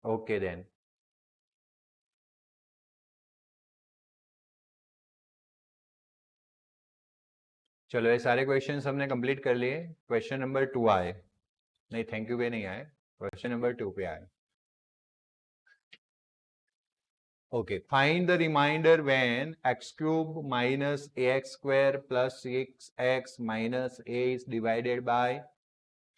Okay then, चलो ये सारे क्वेश्चंस हमने कंप्लीट कर लिए। क्वेश्चन नंबर 2 आए, नहीं थैंक यू पे नहीं आए, क्वेश्चन नंबर 2 पे आए। Okay, find the remainder when x cube minus ax square plus 6x minus a is divided by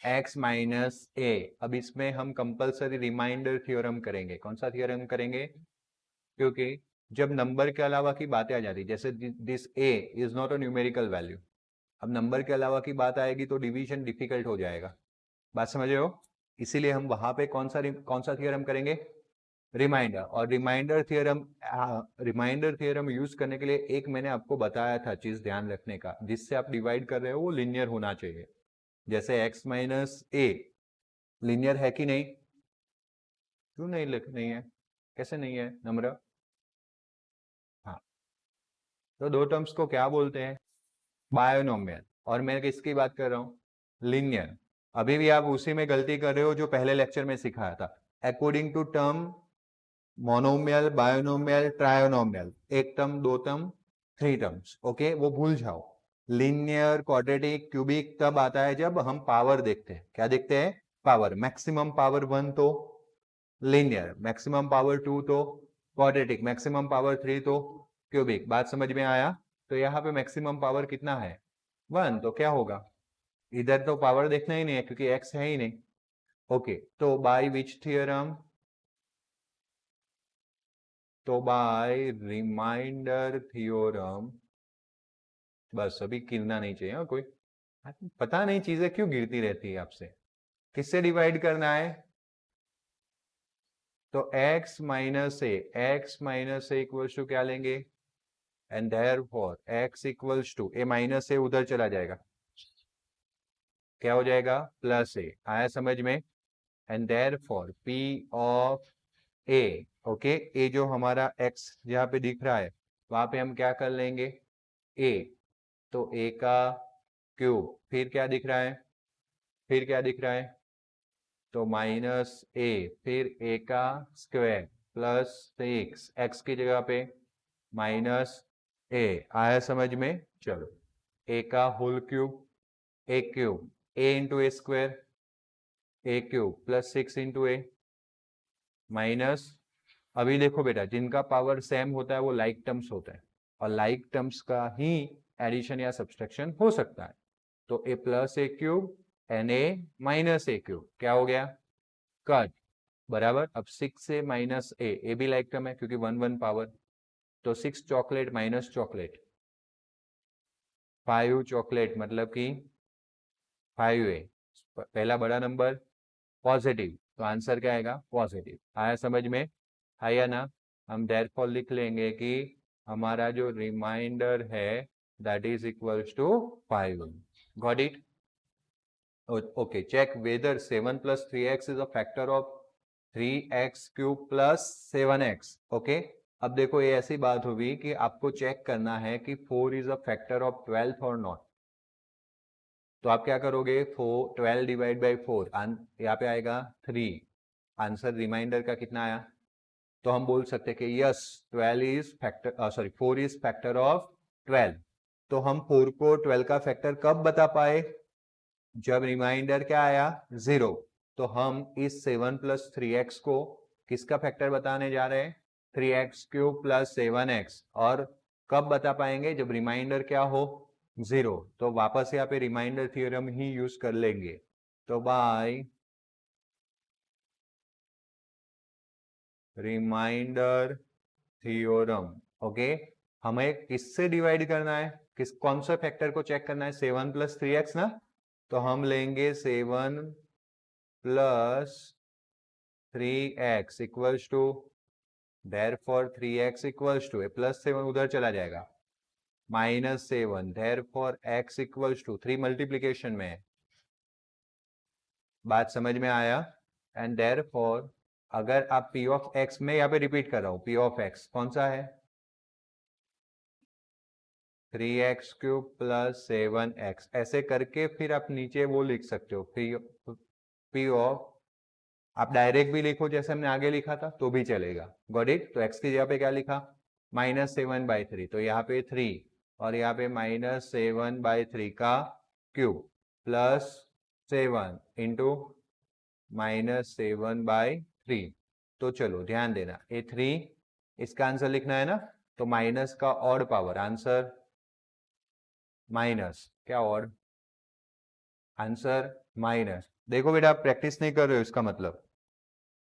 x minus a। अब इसमें हम कंपलसरी रिमाइंडर थ्योरम करेंगे। कौन सा थ्योरम करेंगे? क्योंकि जब नंबर के अलावा की बातें आ जाती, जैसे this a is not a numerical value, अब नंबर के अलावा की बात आएगी तो डिवीजन डिफिकल्ट हो जाएगा। बात समझ रहे हो? इसीलिए हम वहां पे कौन सा थियरम करेंगे? रिमाइंडर। और रिमाइंडर थियरम यूज करने के लिए एक मैंने आपको बताया था चीज ध्यान रखने का, जिससे आप डिवाइड कर रहे हो वो लिनियर होना चाहिए। जैसे x माइनस ए लिनियर है कि नहीं? क्यों नहीं है? कैसे नहीं है नम्र? हाँ, तो दो टर्म्स को क्या बोलते हैं? बायोनोमियल। और मैं किसकी बात कर रहा हूँ? लिनियर। अभी भी आप उसी में गलती कर रहे हो जो पहले लेक्चर में सिखाया था। According to term monomial, binomial, trinomial, एक टर्म, दो टर्म, थ्री टर्म्स, ओके, वो भूल जाओ। लिनियर, क्वाड्रेटिक, क्यूबिक तब आता है जब हम पावर देखते हैं। क्या देखते हैं? पावर। मैक्सिमम पावर 1 तो लिनियर, मैक्सिमम पावर 2 तो क्वाड्रेटिक, मैक्सिमम पावर 3 तो क्यूबिक। बात समझ में आया? तो यहाँ पे मैक्सिमम पावर कितना है? 1, तो क्या होगा? इधर तो पावर देखना ही नहीं है क्योंकि x है ही नहीं। ओके, तो बाय विच थियरम? तो बाय रिमाइंडर थ्योरम। बस अभी गिरना नहीं चाहिए। हाँ, कोई पता नहीं चीजें क्यों गिरती रहती है आपसे। किससे डिवाइड करना है? तो x minus A equals to क्या लेंगे? And therefore x equals to A minus A उधर चला जाएगा, क्या हो जाएगा? Plus A. आया समझ में? And therefore p of a, okay, A जो हमारा x जहाँ पे दिख रहा है वहां पे हम क्या कर लेंगे? a, तो a का क्यूब, फिर क्या दिख रहा है? फिर क्या दिख रहा है? तो माइनस ए, फिर ए का स्क्वायर प्लस 6 एक्स की जगह पे माइनस ए। आया समझ में? चलो, ए का होल क्यूब, ए क्यूब, ए इंटू ए स्क्वायर, ए क्यूब प्लस 6 इंटू ए माइनस। अभी देखो बेटा, जिनका पावर सेम होता है वो लाइक टर्म्स होता है, और लाइक टर्म्स का ही एडिशन या सब्सट्रैक्शन हो सकता है। तो A plus A cube and A minus A cube क्या हो गया? कट। बराबर। अब 6 से माइनस ए, ए भी लाइक टर्म है क्योंकि 1 1 पावर, तो 6 चॉकलेट माइनस चॉकलेट 5 चॉकलेट, मतलब कि 5a। पहला बड़ा नंबर पॉजिटिव, तो आंसर क्या आएगा? पॉजिटिव। आया समझ में? आया ना? हम देयरफॉर लिख लेंगे कि हमारा जो रिमाइंडर है that is equals to 5। Got it? Okay, check whether 7 plus 3x is a factor of 3x cube plus 7x। ओके, अब देखो ये ऐसी बात हुई कि आपको चेक करना है कि 4 इज अ फैक्टर ऑफ 12 और नॉट। तो आप क्या करोगे? 12 डिवाइड बाई 4, यहाँ पे आएगा 3। आंसर रिमाइंडर का कितना आया? तो हम बोल सकते हैं कि yes, 12 is factor, sorry 4 is factor of 12। तो हम 4 को 12 का फैक्टर कब बता पाए? जब रिमाइंडर क्या आया? 0। तो हम इस 7 प्लस 3x को किसका फैक्टर बताने जा रहे हैं? 3x cube plus 7x। और कब बता पाएंगे? जब रिमाइंडर क्या हो? 0। तो वापस यहाँ पे रिमाइंडर थ्योरम ही यूज कर लेंगे। तो बाय रिमाइंडर थ्योरम, ओके, हमें किससे डिवाइड करना है? कौन सा फैक्टर को चेक करना है? 7 प्लस 3x ना। तो हम लेंगे 7 plus 3x equals to, therefore 3x equals to, plus 7 उधर चला जाएगा, -7, therefore x equals to 3 multiplication में है। बात समझ में आया? एंड देयरफॉर अगर आप p ऑफ x में, यहाँ पे रिपीट कर रहा हूँ, p ऑफ x कौन सा है? 3x cube plus 7x। ऐसे करके फिर आप नीचे वो लिख सकते हो, p ऑफ आप डायरेक्ट भी लिखो जैसे हमने आगे लिखा था तो भी चलेगा। Got it. तो x की जगह पे क्या लिखा, -7/3, तो यहाँ पे 3 और यहाँ पे -7/3 का क्यूब प्लस 7 इंटू -7/3। तो चलो ध्यान देना, ये 3 इसका आंसर लिखना है ना, तो माइनस का ऑड पावर आंसर, माइनस क्या ऑड आंसर माइनस। देखो बेटा आप प्रैक्टिस नहीं कर रहे हो, इसका मतलब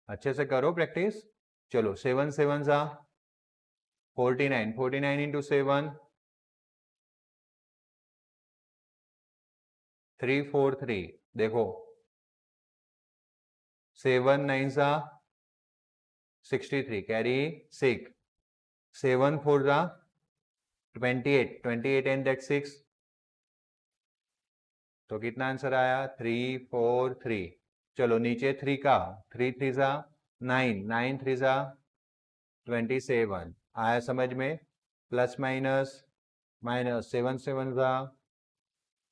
अच्छे से करो प्रैक्टिस। चलो 7 7 जा 49, 49 इंटू 7 343। देखो 7 9 जा 63 कैरी 6, 7 4 जा 28, 28 एंड दैट 6, तो कितना आंसर आया 343। चलो नीचे 3 का 3 3 जा 9, 9 3 जा 27 आया समझ में, प्लस माइनस माइनस 7 7 जा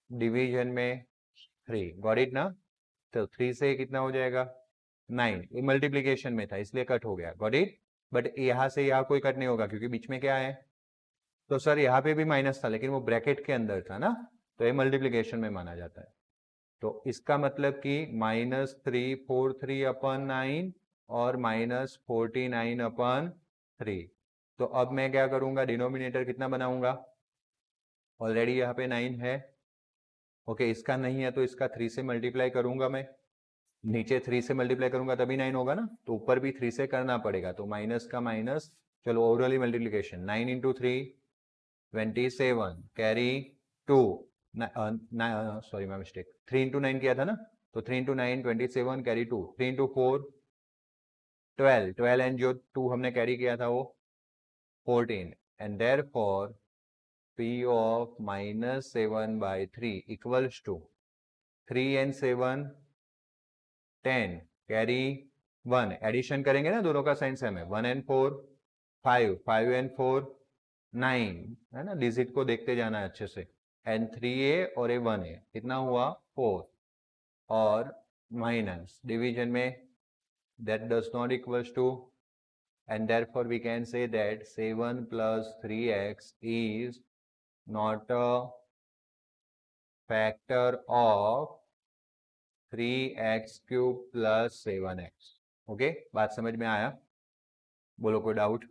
डिवीजन में 3, गॉट इट ना। तो 3 से कितना हो जाएगा 9, ये मल्टीप्लीकेशन में था इसलिए कट हो गया, गॉट इट। बट यहाँ से यहाँ कोई कट नहीं होगा क्योंकि बीच में क्या है, तो सर यहाँ पे भी माइनस था लेकिन वो ब्रैकेट के अंदर था ना, तो ये मल्टीप्लीकेशन में माना जाता है। तो इसका मतलब कि -343/9 और -49/3। तो अब मैं क्या करूंगा, डिनोमिनेटर कितना बनाऊंगा, ऑलरेडी यहाँ पे 9 है, ओके इसका नहीं है तो इसका 3 से मल्टीप्लाई करूंगा मैं, नीचे 3 से मल्टीप्लाई करूंगा तभी 9 होगा ना, तो ऊपर भी 3 से करना पड़ेगा, तो माइनस का माइनस। चलो overall multiplication 9 into 3 27 carry 2, sorry my mistake, 3 into 9 किया था ना, तो 3 इंटू 9 27 कैरी 2, 3 इंटू 4 12, 12 एंड जो 2 हमने कैरी किया था वो 14, and therefore P of -7/3 equals to 3 and 7 10 carry 1, addition करेंगे ना दोनों का साइन सेम है, 1 and 4 5, 5 and 4 9 है ना, डिजिट को देखते जाना है अच्छे से, एंड 3a और a 1a कितना हुआ 4, और माइनस डिवीजन में that does not equals to, and therefore we can say that 7 plus 3x is not a factor of 3x cube plus 7x। Okay बात समझ में आया, बोलो कोई डाउट।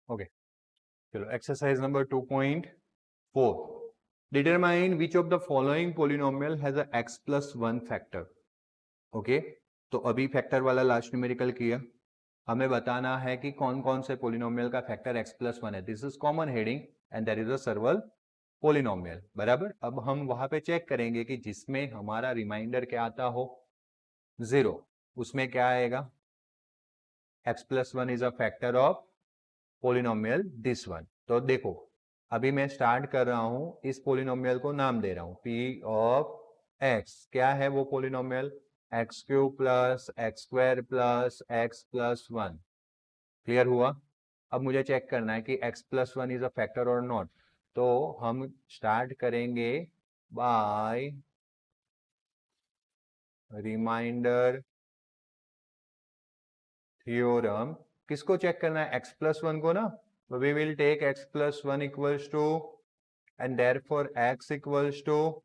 ओके चलो exercise number 2.4, determine which of the following polynomial has a x plus 1 factor. Okay तो अभी factor वाला लास्ट न्यूमेरिकल किया, हमें बताना है कि कौन कौन से पोलिनोमियल का फैक्टर x plus 1 है, this is common heading and that is a सर्वल polynomial, बराबर। अब हम वहां पे चेक करेंगे कि जिसमें हमारा रिमाइंडर क्या आता हो 0, उसमें क्या आएगा, x plus 1 is a factor of polynomial this one. तो देखो अभी मैं स्टार्ट कर रहा हूं, इस पोलिनोमियल को नाम दे रहा हूं p ऑफ x, क्या है वो polynomial, x³ plus x² plus x plus 1। Clear हुआ। अब मुझे चेक करना है कि x plus 1 is a factor और नॉट, तो हम स्टार्ट करेंगे बाय रिमाइंडर थ्योरम। किसको चेक करना है, x plus 1 को ना, तो we will take x plus 1 equals to, and therefore x equals to,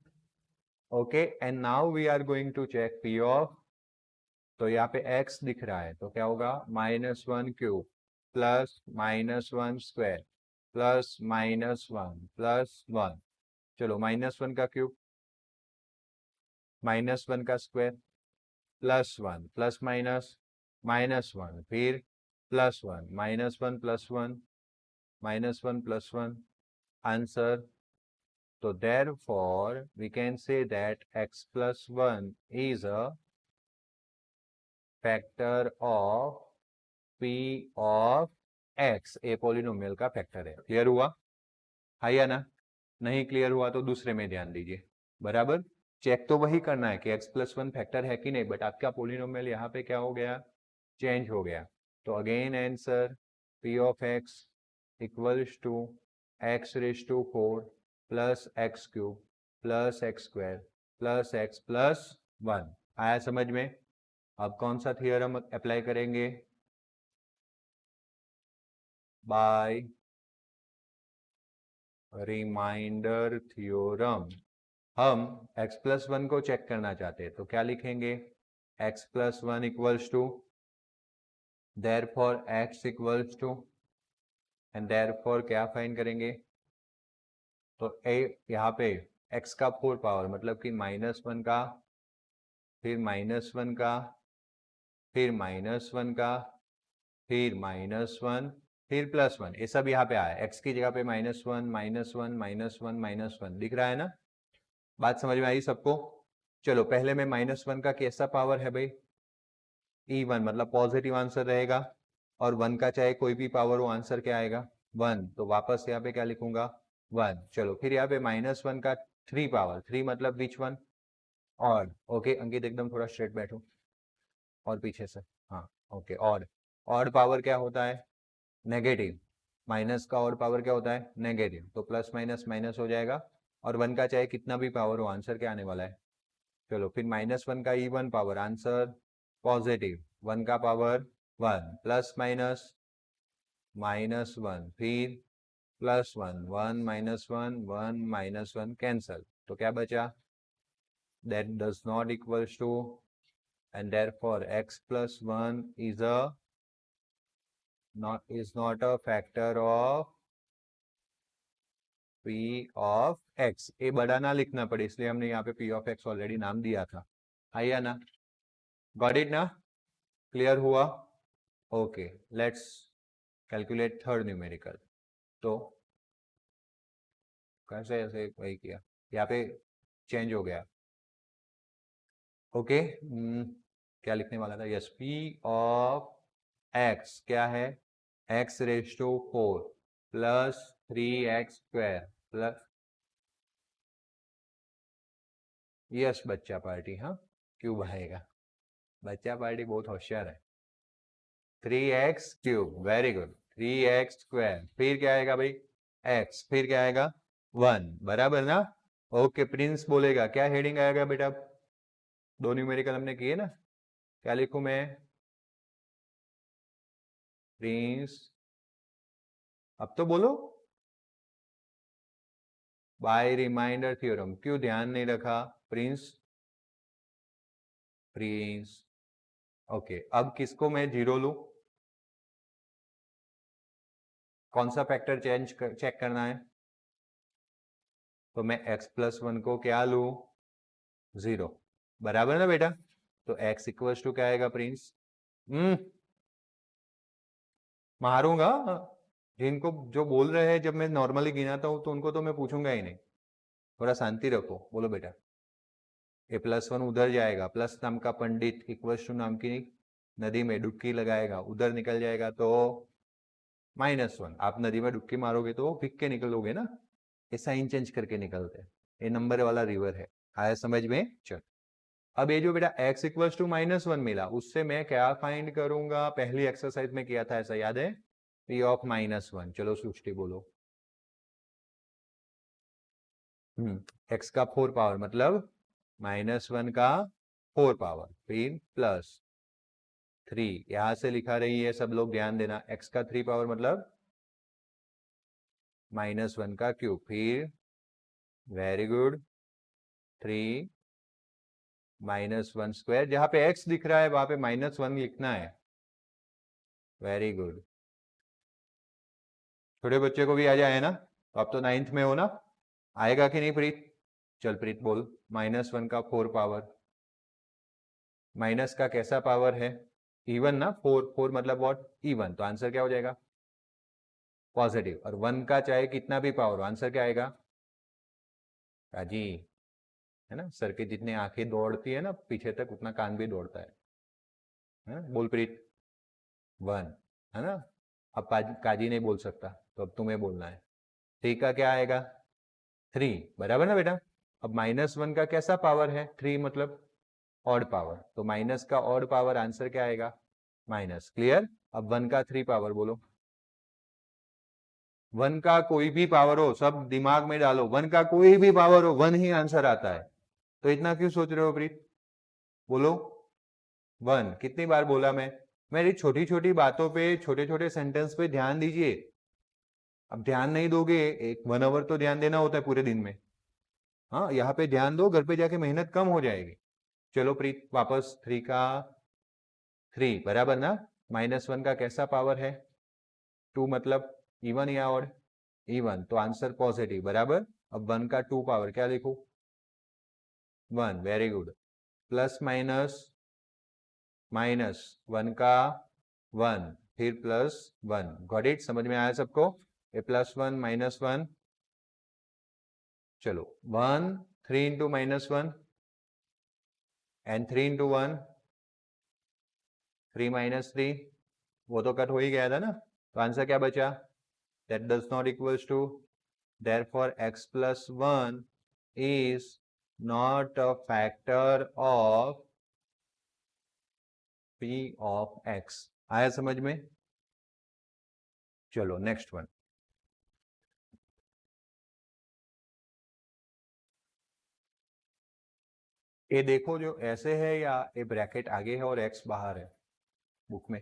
okay, and now we are going to check p of, तो यहाँ पे x दिख रहा है तो क्या होगा -1³ प्लस -1² प्लस -1 चलो -1 का क्यूब -1 का स्क्वायर +1 प्लस माइनस -1 फिर +1 -1 +1 -1 +1 answer. So therefore we can say that x plus 1 is a factor of p of x. A polynomial का फैक्टर है. क्लियर हुआ? है या ना? नहीं क्लियर हुआ तो दूसरे में ध्यान दीजिए. बराबर? चेक तो वही करना है कि x प्लस 1 फैक्टर है कि नहीं, बट आपका पोलिनोमियल यहाँ पे क्या हो गया? चेंज हो गया. तो again answer p of x equals to x raise to 4 plus x cube plus x square plus x plus 1. आया समझ में? अब कौन सा थियरम अप्लाई करेंगे? By remainder theorem. हम x प्लस 1 को चेक करना चाहते हैं तो क्या लिखेंगे? x plus 1 equals to therefore x equals to and therefore क्या फाइंड करेंगे? तो ए यहाँ पे x का 4 पावर मतलब कि -1 का फिर -1 का फिर -1 का फिर -1 फिर +1 ये सब यहाँ पे आया. x की जगह पे -1 -1 -1 -1 दिख रहा है ना? बात समझ में आई सबको? चलो पहले में -1 का कैसा पावर है भाई? E1 मतलब पॉजिटिव आंसर रहेगा और 1 का चाहे कोई भी पावर हो आंसर क्या आएगा? 1. तो वापस यहाँ पे क्या लिखूंगा? 1. चलो फिर यहाँ पे -1 का 3 पावर 3 मतलब विच वन? ऑड. ओके अंकित एकदम थोड़ा स्ट्रेट बैठो और पीछे से. हाँ ओके. ऑड. ऑड पावर क्या होता है? नेगेटिव. माइनस का ऑड पावर क्या होता है? नेगेटिव. तो प्लस माइनस माइनस हो जाएगा और 1 का चाहे कितना भी पावर हो आंसर क्या आने वाला है? चलो फिर -1 का E1 पावर आंसर पॉजिटिव. 1 का पावर 1 प्लस माइनस -1 फिर +1 1 -1 1 -1 कैंसल. तो क्या बचा? that does not equals to and therefore x plus 1 is not a factor of p of x. ये बड़ा ना लिखना पड़े इसलिए हमने यहाँ पे p of x ऑलरेडी नाम दिया था. आया ना? गॉट इट ना? क्लियर हुआ? Okay let's calculate third numerical. तो कैसे ऐसे वही किया, यहाँ पे चेंज हो गया. ओके क्या लिखने वाला था? यस p ऑफ x क्या है? x raise to 4 plus 3x square plus. Yes बच्चा पार्टी. हाँ क्यूब आएगा. बच्चा पार्टी बहुत होशियार है. 3x cube. Very good. 3x square फिर क्या आएगा भाई? x फिर क्या आएगा? 1. बराबर ना? ओके प्रिंस बोलेगा क्या हेडिंग आएगा बेटा? दो न्यूमेरिकल हमने किए ना. क्या लिखूं मैं? प्रिंस अब तो बोलो. By remainder theorem. क्यों ध्यान नहीं रखा प्रिंस? Prince okay. अब किसको मैं 0 लू? कौन सा फैक्टर चेक करना है? तो मैं x प्लस 1 को क्या लू? 0. बराबर ना बेटा? तो x इक्वल्स टू क्या आएगा प्रिंस? मारूंगा जिनको जो बोल रहे हैं. जब मैं नॉर्मली गिनाता हूं तो उनको तो मैं पूछूंगा ही नहीं. थोड़ा शांति रखो. बोलो बेटा. a+1 उधर जाएगा. प्लस नाम का पंडित इक्वल्स टू नाम की नदी में डुबकी लगाएगा. उधर निकल जाएगा तो -1. आप नदी में डुबकी मारोगे तो फिक के निकलोगे ना. ये साइन चेंज करके निकलते हैं. ये नंबर वाला रिवर है. आया समझ में? चल अब ये जो बेटा x इक्वल्स टू -1 मिला उससे मैं क्या फाइंड करूंगा? पहली एक्सरसाइज में किया था ऐसा याद है? p of -1. चलो सृष्टि बोलो. x का 4 पावर मतलब -1 का 4 पावर फिर प्लस 3. यहां से लिखा रही है सब लोग ध्यान देना. x का 3 पावर मतलब -1 का क्यूब फिर वेरी गुड 3 -1 स्क्वायर. जहां पे x दिख रहा है वहां पे -1 लिखना है. Very good. छोटे बच्चे को भी आ जाए ना, तो आप तो 9th में हो ना, आएगा कि नहीं प्रीत? चल प्रीत बोल, -1 का 4 पावर, माइनस का कैसा पावर है? इवन ना, 4 मतलब व्हाट? इवन, तो आंसर क्या हो जाएगा? पॉजिटिव। और 1 का चाहे कितना भी पावर, आंसर क्या आएगा? राजी, है ना, सर की जितनी आंखें दौड़ती है ना पीछे तक, उतना कान भी दौड़ता है? बोल प्रीत। 1, है ना। अब काजी नहीं बोल सकता, तो अब तुम्हें बोलना है। 3 का क्या आएगा? 3, बराबर ना बेटा। अब -1 का कैसा पावर है? 3 मतलब ऑड पावर, तो माइनस का ऑड पावर, आंसर क्या आएगा? माइनस। क्लियर? अब 1 का 3 पावर बोलो। 1 का कोई भी पावर हो, सब दिमाग में डालो, 1 का कोई भी पावर हो, 1 ही आंसर आता है। तो इतना क्यों सोच रहे हो प्रीत? बोलो। 1 कितनी बार बोला मैं? मेरी छोटी छोटी बातों पे, छोटे छोटे सेंटेंस पे ध्यान दीजिए। अब ध्यान नहीं दोगे, 1 आवर तो ध्यान देना होता है पूरे दिन में। हाँ, यहाँ पे ध्यान दो, घर पे जाके मेहनत कम हो जाएगी। चलो प्रीत, वापस 3 का 3, बराबर ना। -1 का कैसा पावर है? 2 मतलब इवन या ऑड? इवन, तो आंसर पॉजिटिव, बराबर। अब 1 का 2 पावर क्या लिखूं? 1, वेरी गुड। प्लस माइनस, -1 का 1, फिर +1, गॉट इट? समझ में आया सबको? ये +1 -1, चलो 1, 3 इंटू -1 एंड 3 इंटू 1, 3 -3, वो तो कट हो ही गया था ना, तो आंसर क्या बचा? That does not equals to, therefore x plus 1 is not a factor of p of x। आया समझ में? चलो नेक्स्ट वन। ये देखो, जो ऐसे है या ये ब्रैकेट आगे है और x बाहर है बुक में?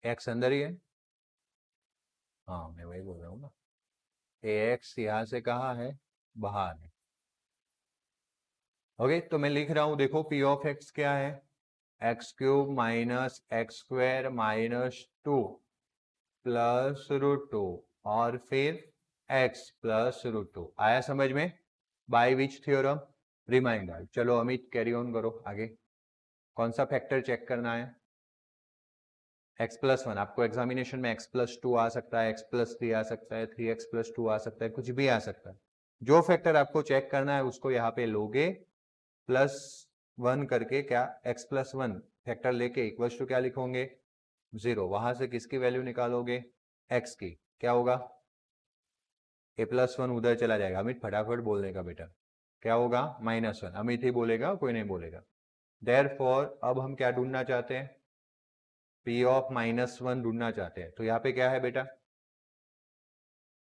x अंदर ही है। हाँ, मैं वही बोल रहा हूँ ना, ax यहां से कहा है? बाहर है। ओके, तो मैं लिख रहा हूं, देखो p ऑफ x क्या है? x³ minus x² minus 2 plus √2 और फिर x प्लस √2। आया समझ में? By which theorem? रिमाइंडर। चलो अमित, कैरी ऑन करो आगे। कौन सा फैक्टर चेक करना है? x+1। आपको एग्जामिनेशन में x+2 आ सकता है, x+3 आ सकता है, 3x+2 आ सकता है, कुछ भी आ सकता है। जो फैक्टर आपको चेक करना है उसको यहाँ पे लोगे, +1 करके, क्या x+1 फैक्टर लेके इक्वल्स टू क्या लिखोगे? 0। वहां से किसकी वैल्यू निकालोगे? x की। क्या होगा? a+1 उधर चला जाएगा। अमित फटाफट बोलने का बेटा। क्या होगा? -1। अमित ही बोलेगा, कोई नहीं बोलेगा। देयरफॉर अब हम क्या ढूंढना चाहते हैं? p ऑफ -1 ढूंढना चाहते हैं। तो यहाँ पे क्या है बेटा?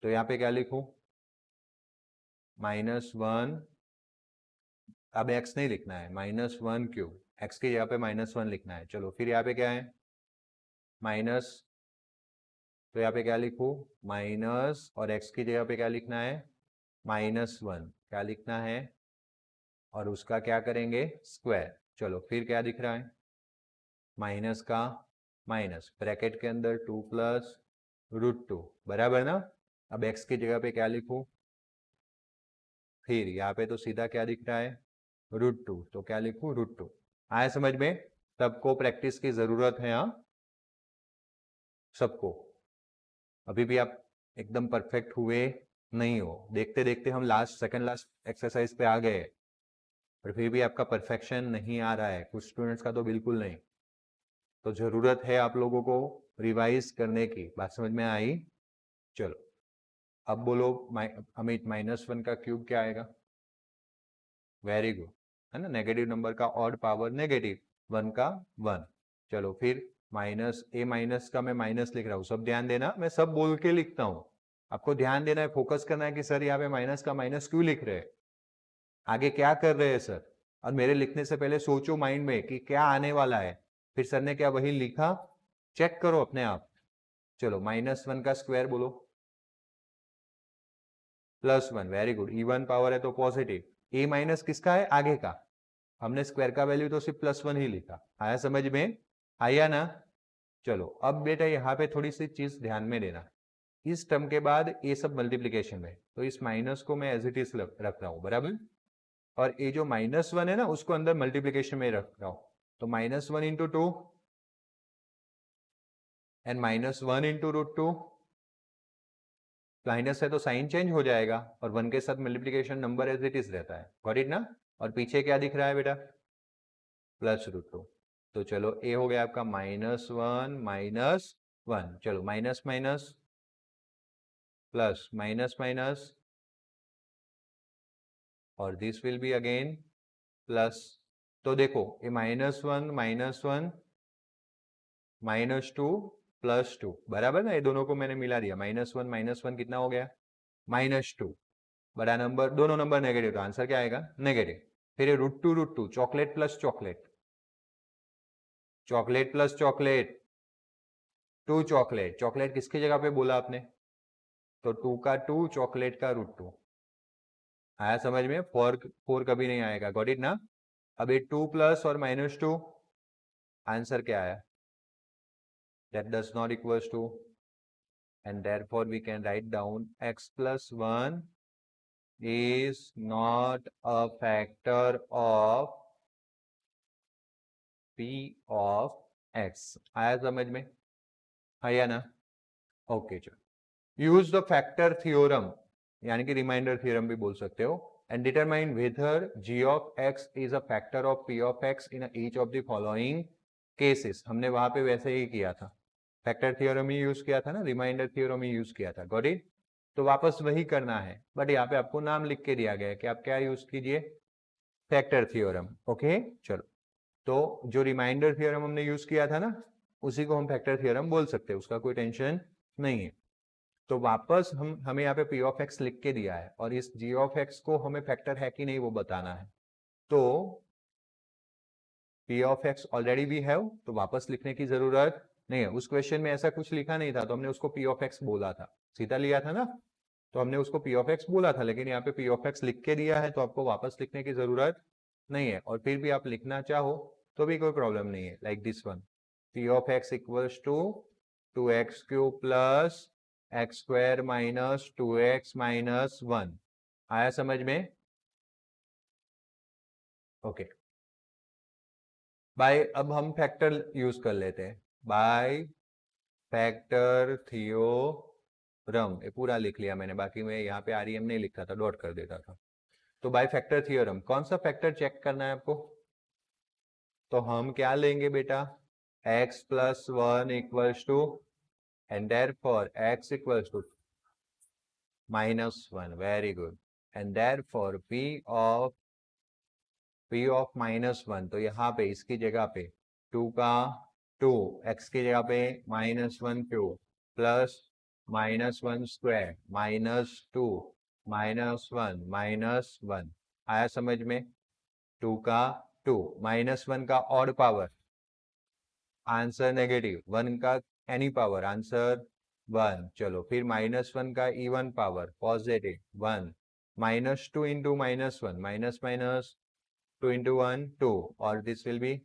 तो यहाँ पे क्या लिखूं? -1, अब x नहीं लिखना है, -1³ x की जगह पे -1 लिखना है। चलो फिर यहाँ पे क्या है? माइनस, तो यहाँ पे क्या लिखूं? माइनस, और x की जगह पे क्या लिखना है? -1। क्या लिखना है? और उसका क्या करेंगे? स्क्वायर। चलो फिर क्या दिख रहा है? माइनस का माइनस, ब्रैकेट के अंदर 2 प्लस √2, बराबर ना। अब x की जगह पे क्या लिखूं? फिर यहाँ पे तो सीधा क्या दिख रहा है? √2, तो क्या लिखूं? √2। आया समझ में? सबको प्रैक्टिस की जरूरत है, हाँ, सबको। अभी भी आप एकदम परफेक्ट हुए नहीं हो। देखते देखते हम सेकंड लास्ट एक्सरसाइज पे आ गए, पर फिर भी आपका परफेक्शन नहीं आ रहा है। कुछ स्टूडेंट्स का तो बिल्कुल नहीं। तो जरूरत है आप लोगों को रिवाइज करने की। बात समझ में आई? चलो अब बोलो, अमित, -1 का क्यूब क्या आएगा? वेरी गुड, है ना। नेगेटिव नंबर का ऑड पावर नेगेटिव, 1 का 1। चलो फिर माइनस का मैं माइनस लिख रहा हूँ, सब ध्यान देना, मैं सब बोल के लिखता हूँ। आपको ध्यान देना है, फोकस करना है कि सर यहाँ पे माइनस का माइनस क्यों लिख रहे हैं, आगे क्या कर रहे हैं सर। और मेरे लिखने से पहले सोचो माइंड में कि क्या आने वाला है, फिर सर ने क्या वही लिखा, चेक करो अपने आप। चलो -1 का स्क्वायर बोलो, +1, वेरी गुड, इवन पावर है तो पॉजिटिव, ए माइनस किसका है, आगे का, हमने स्क्वायर का वैल्यू तो सिर्फ +1 ही लिखा, आया समझ में, आया ना। चलो अब बेटा यहाँ पे थोड़ी सी चीज ध्यान में देना, इस टर्म के बाद ये सब मल्टीप्लीकेशन में, तो इस माइनस को मैं एज इट इज रख रहा हूँ, बराबर, और ये जो -1 है ना उसको अंदर मल्टीप्लीकेशन में रख रहा हूँ, तो -1 इंटू 2 एंड -1 इंटू √2, माइनस है तो साइन चेंज हो जाएगा, और 1 के साथ multiplication number as it is रहता है, गॉट इट ना। और पीछे क्या दिख रहा है बेटा, +√2, तो चलो ए हो गया आपका -1 -1, चलो minus minus plus minus minus, और this will be again plus, तो देखो ये -1 -2 +2, बराबर ना, ये दोनों को मैंने मिला दिया, -1 कितना हो गया, -2, बड़ा नंबर, दोनों नंबर नेगेटिव, तो आंसर क्या आएगा, नेगेटिव। फिर ये √2 chocolate plus chocolate, chocolate plus chocolate, 2 chocolate, chocolate किसकी जगह पे बोला आपने, तो 2 का 2, चॉकलेट का √2, आया समझ में, 4 कभी नहीं आएगा, गॉट इट ना। अब ये 2 प्लस और -2, आंसर क्या आया, that does not equals to, and therefore we can write down x plus 1 is not a factor of p of x, आया समझ में, आया ना, ओके चलो। यूज द फैक्टर थ्योरम, यानी कि रिमाइंडर थ्योरम भी बोल सकते हो, and determine whether g of x is a factor of p of x in each of the following cases, हमने वहां पे वैसे ही किया था, फैक्टर थ्योरम ही यूज किया था ना, रिमाइंडर थ्योरम ही यूज किया था, गॉट इट। तो वापस वही करना है, बट यहाँ पे आपको नाम लिख के दिया गया है कि आप क्या यूज कीजिए, फैक्टर थ्योरम, ओके चलो। तो जो रिमाइंडर थ्योरम हमने यूज किया था ना, उसी को हम फैक्टर थ्योरम बोल सकते हैं, उसका कोई टेंशन नहीं है। तो वापस हमें यहाँ पे p ऑफ x लिख के दिया है, और इस g ऑफ x को हमें फैक्टर है कि नहीं वो बताना है, तो p ऑफ x ऑलरेडी भी है, तो वापस लिखने की जरूरत नहीं है, उस क्वेश्चन में ऐसा कुछ लिखा नहीं था तो हमने उसको p ऑफ x बोला था, सीधा लिया था ना, तो हमने उसको p ऑफ x बोला था, लेकिन यहाँ पे p ऑफ x लिख के दिया है तो आपको वापस लिखने की जरूरत नहीं है, और फिर भी आप लिखना चाहो तो भी कोई प्रॉब्लम नहीं है, like this one, p of x equals to 2x³ plus x² minus 2x minus 1, आया समझ में, ओके। बाय, अब हम फैक्टर यूज कर लेते हैं, बाय फैक्टर थ्योरम, ये पूरा लिख लिया मैंने, बाकी मैं यहाँ पे REM नहीं लिखता था, डॉट कर देता था। तो बाय फैक्टर थ्योरम कौन सा फैक्टर चेक करना है आपको, तो हम क्या लेंगे बेटा, x plus 1 equals to, and therefore x equals to -1, very good, and therefore p of -1, तो यहाँ पे इसकी जगह पे 2 का 2, x की जगह पे -1³ प्लस -1² -2 -1 आया समझ में, 2 का 2, -1 का ऑड पावर, आंसर नेगेटिव, 1 का एनी पावर, आंसर 1, चलो फिर -1 का even power positive 1, -2 into -1, minus minus 2 into 1 2, और दिस विल बी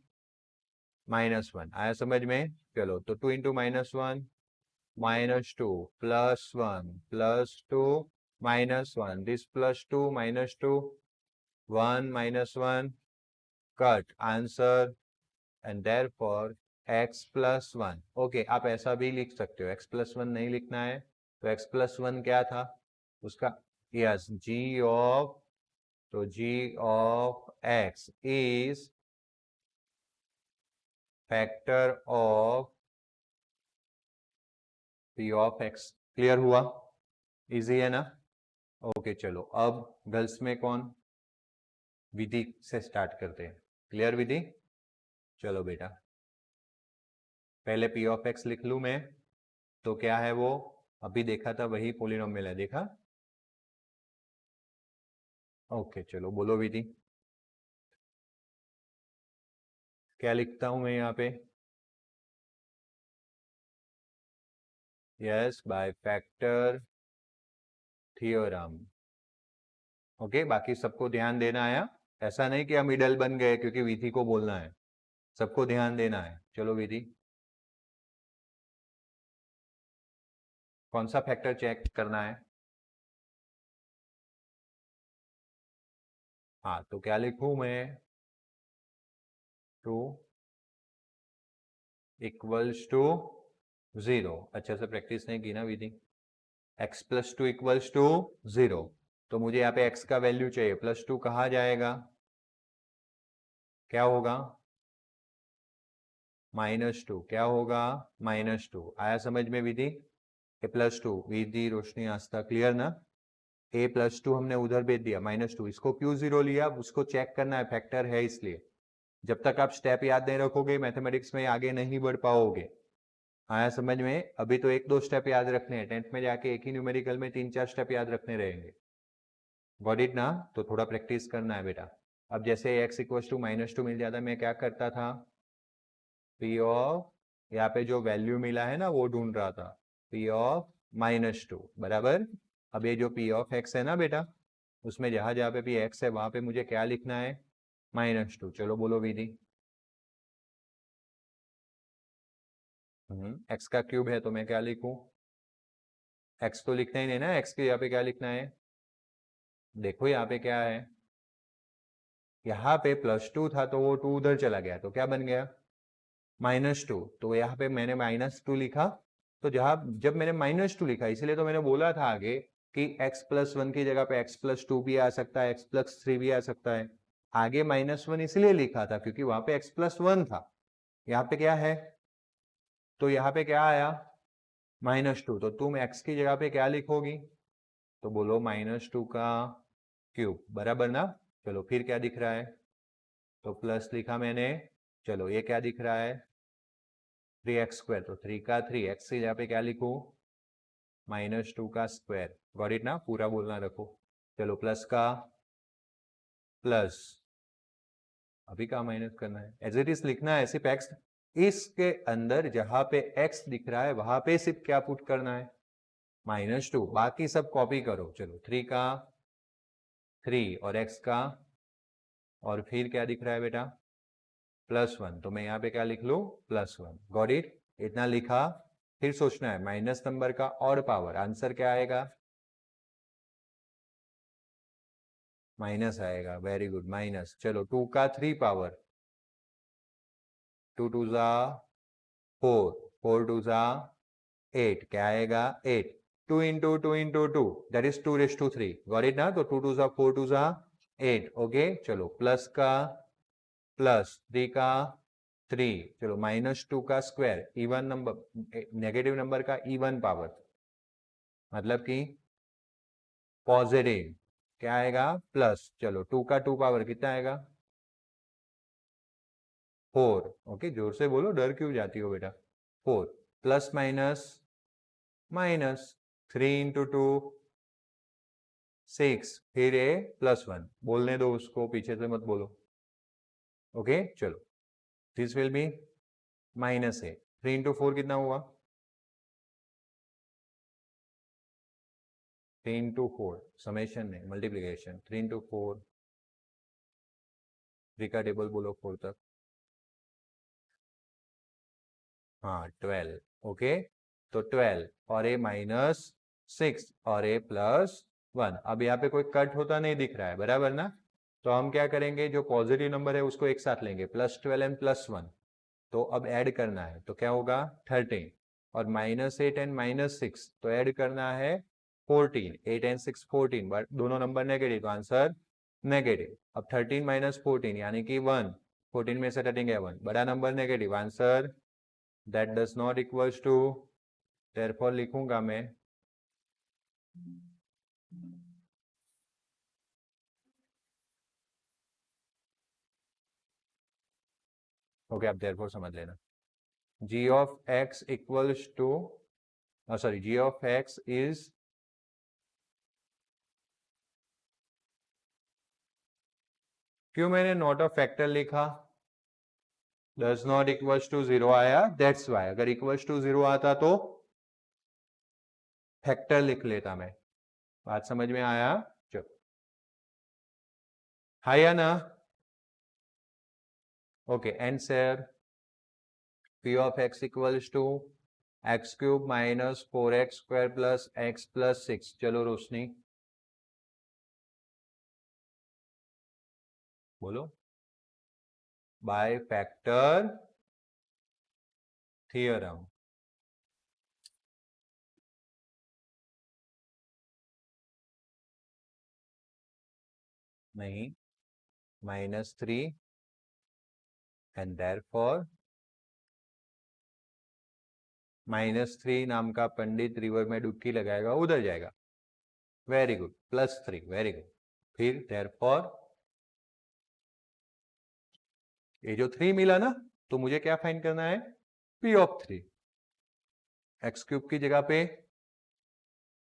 -1, आया समझ में, चलो तो 2 into -1 -2 +1 +2 -1, this +2 -2 1 -1 cut, answer, and therefore x plus 1, okay आप ऐसा भी लिख सकते हो, x plus 1 नहीं लिखना है, तो x plus 1 क्या था उसका, यस g ऑफ, तो g of x is factor of p of x, clear हुआ, इजी है ना, ओके चलो अब गर्ल्स में कौन, विधि से स्टार्ट करते हैं, क्लियर विधि, चलो बेटा पहले p ऑफ x लिख लूं मैं, तो क्या है वो, अभी देखा था वही पोलिनोमियल है, देखा, ओके चलो बोलो विधि, क्या लिखता हूं मैं यहाँ पे? Yes, by factor theorem. Okay, बाकी सबको ध्यान देना है। ऐसा नहीं कि हम इडल बन गए क्योंकि विधि को बोलना है, सबको ध्यान देना है। चलो विधि, कौन सा फैक्टर चेक करना है? हाँ, तो क्या लिखूं मैं? 2 इक्वल्स टू 0। अच्छे से प्रैक्टिस नहीं की ना विधि। x प्लस 2 इक्वल्स टू 0, तो मुझे यहाँ पे x का वैल्यू चाहिए। प्लस 2 कहाँ जाएगा? क्या होगा? -2। क्या होगा? -2। आया समझ में विधि? a plus 2, Vidhi Roshni Aastha clear ना? a प्लस 2 हमने उधर भेज दिया, -2। इसको क्यों 0 लिया? उसको चेक करना है, फैक्टर है इसलिए। जब तक आप स्टेप याद नहीं रखोगे मैथमेटिक्स में आगे नहीं बढ़ पाओगे। आया समझ में? अभी तो 1-2 स्टेप याद रखने हैं, 10th में जाके एक ही न्यूमेरिकल में 3-4 स्टेप याद रखने रहेंगे। गॉट इट ना? तो थोड़ा प्रैक्टिस करना है बेटा। अब जैसे x इक्वल टू -2 मिल जाता, मैं क्या करता था? p ऑफ, यहाँ पे जो वैल्यू मिला है ना वो ढूंढ रहा था, p ऑफ -2 बराबर। अब ये जो p ऑफ x है ना बेटा, उसमें जहां जहां पे भी x है वहां पे मुझे क्या लिखना है? -2। चलो बोलो विधि। x का क्यूब है तो मैं क्या लिखूं? x तो लिखना ही नहीं ना, x के यहाँ पे क्या लिखना है? देखो यहाँ पे क्या है, यहाँ पे +2 था तो वो 2 उधर चला गया तो क्या बन गया? -2। तो यहाँ पे मैंने -2 लिखा, तो जब मैंने -2 लिखा, इसलिए तो मैंने बोला था आगे कि x+1 की जगह पे x+2 भी आ सकता है, x+3 भी आ सकता है। आगे -1 इसलिए लिखा था क्योंकि वहां पे x+1 था। यहाँ पे क्या है? तो यहाँ पे क्या आया? -2। तो तुम x की जगह पे क्या लिखोगी? तो बोलो -2 का क्यूब बराबर ना? चलो फिर क्या दिख रहा है? तो प्लस लिखा मैंने। चलो ये क्या दिख रहा है? 3x²। तो 3 का 3, x की जगह पे क्या लिखूं? -2 का स्क्वायर। गॉट इट ना? पूरा बोलना रखो। चलो प्लस का प्लस, अभी का माइनस करना है, एज इट इज लिखना है सिर्फ x। इसके अंदर जहां पे x दिख रहा है वहां पे सिर्फ क्या पुट करना है? -2। बाकी सब कॉपी करो। चलो 3 का 3 और x का, और फिर क्या दिख रहा है बेटा? +1। तो मैं यहाँ पे क्या लिख लूं? +1। Got it? इतना लिखा। फिर सोचना है माइनस नंबर का और पावर, आंसर क्या आएगा? माइनस आएगा। Very good, minus. चलो 2 का 3 पावर, 2 2 जा 4, 4 2 जा 8, क्या आएगा? 8। 2 into 2 into 2 that is 2⁻3। Got it ना? तो 2 2 जा 4, 2 जा 8। ओके चलो प्लस का प्लस, 3 का 3। चलो -2 का square, even number, negative number का इवन पावर, मतलब कि पॉजिटिव। क्या आएगा? प्लस। चलो 2 का 2 पावर कितना आएगा? 4। ओके जोर से बोलो, डर क्यों जाती हो बेटा? 4 प्लस माइनस माइनस, 3 इंटू 2 6, फिर ए +1। बोलने दो उसको, पीछे से मत बोलो। ओके चलो, this will B -a। 3 into 4 कितना हुआ? 3 इंटू 4 समेशन नहीं, मल्टीप्लीकेशन। 3 इंटू 4, 3 का टेबल बोलो 4 तक। हाँ 12। ओके तो 12 और a -6 और a +1। अब यहाँ पे कोई कट होता नहीं दिख रहा है, बराबर ना? तो हम क्या करेंगे, जो पॉजिटिव नंबर है उसको एक साथ लेंगे, +12 एंड +1। तो अब ऐड करना है तो क्या होगा? 13। और -8 एंड -6 तो ऐड करना है 14। 8 एंड 6 14, बट दोनों नंबर नेगेटिव तो आंसर नेगेटिव। अब 13 - 14 यानी कि 1, 14 में से कटेंगे 1, बड़ा number negative, answer that does not equals to. Therefore लिखूंगा मैं ओके, आप देयरफॉर समझ लेना। g of x equals to, sorry, g of x is, क्यों मैंने नॉट अ फैक्टर लिखा? डज नॉट इक्वल्स टू 0 आया, दैट्स वाई। अगर इक्वल्स टू 0 आता तो फैक्टर लिख लेता मैं। बात समझ में आया? चलो, हाँ या ना? Okay, answer p of x equals to x cube minus 4x square plus x plus 6। चलो रोशनी बोलो। By factor theorem. नहीं, -3 एंड देयरफॉर -3 नाम का पंडित रिवर में डुबकी लगाएगा, उधर जाएगा। Very good, +3, very good. फिर देयरफॉर ये जो 3 मिला ना, तो मुझे क्या फाइंड करना है? p of 3। एक्स क्यूब की जगह पे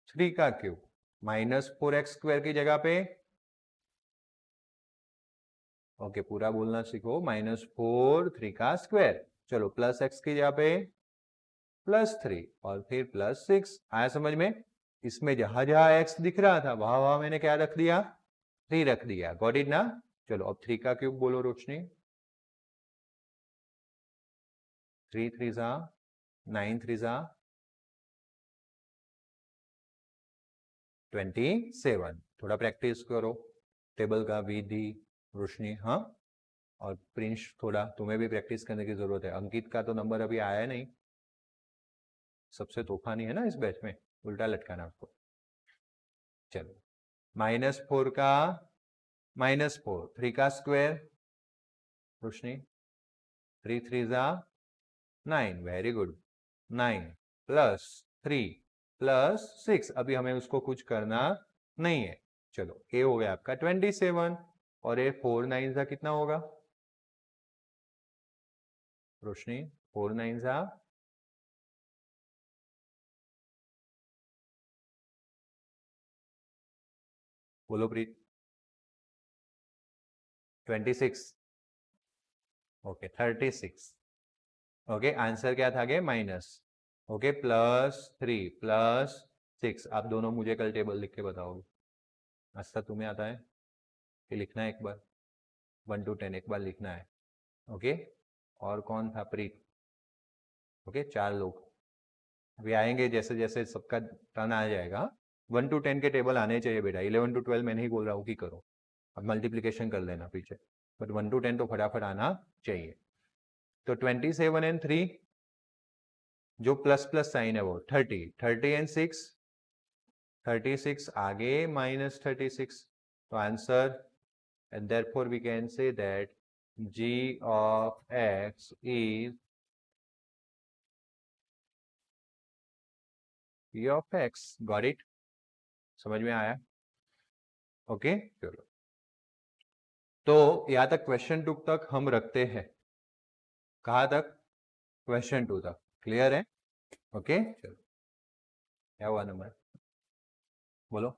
3 का क्यूब, -4x स्क्वायर की जगह पे, ओके पूरा बोलना सीखो, -4 3 का स्क्वायर। चलो प्लस एक्स की जगह पे +3 और फिर +6। आया समझ में? इसमें जहां जहां एक्स दिख रहा था वहां वहां मैंने क्या रख दिया? 3 रख दिया। गॉट इट ना? चलो अब 3 का क्यूब बोलो रोशनी। 3 3 जा 9 3 जा 27। थोड़ा प्रैक्टिस करो टेबल का विधि रोशनी। हाँ, और प्रिंस थोड़ा तुम्हें भी प्रैक्टिस करने की जरूरत है। अंकित का तो नंबर अभी आया नहीं, सबसे तूफानी है ना इस बैच में, उल्टा लटकाना उसको। चलो -4 का -4, 3 का स्क्वायर रोशनी, 3 3 जा 9, वेरी गुड। 9 प्लस 3 प्लस 6, अभी हमें उसको कुछ करना नहीं है। चलो ए हो गया आपका 27 और ये 4 9 जा कितना होगा रोशनी? 4 9 जा बोलो प्रीत। 26। ओके 36। ओके आंसर क्या था? गे माइनस। ओके +3 +6। आप दोनों मुझे कल टेबल लिख के बताओगे। अच्छा तुम्हें आता है कि लिखना है एक बार 1 to 10 एक बार लिखना है। ओके, और कौन था? प्रीत। ओके 4 लोग अभी आएंगे, जैसे जैसे सबका टर्न आ जाएगा। 1 to 10 के टेबल आने चाहिए बेटा। 11 to 12 मैं नहीं बोल रहा हूँ कि करो, अब मल्टीप्लीकेशन कर लेना पीछे, बट 1 to 10 तो फटाफट आना चाहिए। तो 27 एंड 3, जो प्लस प्लस साइन है वो 30, 30 एंड 6, 36 आगे -36। तो answer, and therefore we can say that g of x is p of x। got it? समझ में आया? ओके चलो, तो यहां तक क्वेश्चन 2 तक हम रखते हैं। कहाँ तक? क्वेश्चन 2 तक। क्लियर है? ओके चलो, क्या हुआ नंबर बोलो।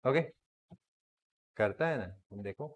ओके करता है ना, तुम देखो।